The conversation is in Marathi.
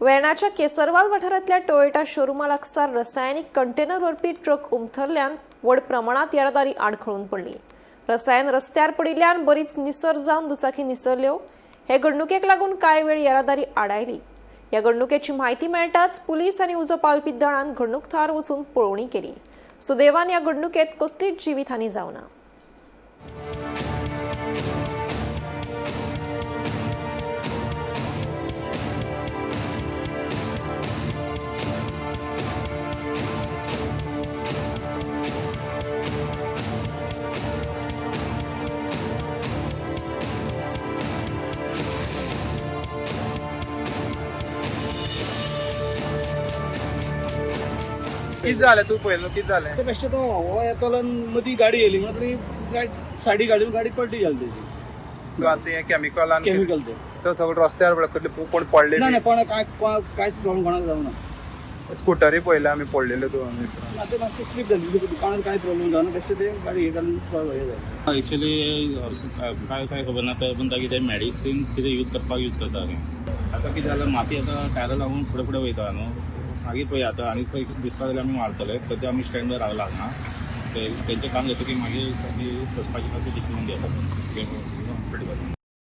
वेर्णाच्या केसरवाल वाठारांतल्या टोयोटा शोरूमा लागसार रसायनीक कंटेनर व्हरपी ट्रक उमथल्ल्यान व्हड प्रमाणात येरादारी आडखळून पडली। रसायन रस्त्यार पडिल्ल्यान बरीच निसर जावन दुचाकी निसरल्यो। हे घडणुकेक लागून कांय वेळ येरादारी आडायली। ह्या घडणुकेची म्हायती मेळटाच पुलीस आनी उजो पालपी दळान घडणूक थळार वचून पळोवणी केली। सुदैवान ह्या घडणुकेत कसलीच जिवीतहानी जावना। किती झालं तू पळयलो किती झालं बेश्टे तो हो येतलो मदीं गाडी येयली म्हणून सायडी घालून गाडी पलटी जाली तेजी। सो आता हे केमिकल ते तो सगळं रस्त्यार कसले कोण पडले ना कोणा कांयच प्रॉब्लेम कोणाक जावना। स्कूटरी पळयले आमी पडलेले दोन ते मातशें स्लीप जाली दुकानात कांय प्रॉब्लेम जावना बेश्टे ते गाडी हे घालून हे जालें। एक्चुअली काय खबर ना ते म्हणटा की ते मेडिसीन कितें यूज करता आतां कितें जाल्यार माती आतां टायरा लागून फुडें फुडें वयता न्हू मागीर पळय आतां आनी खंय दिसता जाल्यार आमी मारतले। सद्या आमी स्टँडर रावला हांगा तेंचें काम जाता की मागीर वचपाची डिसिजन घेता।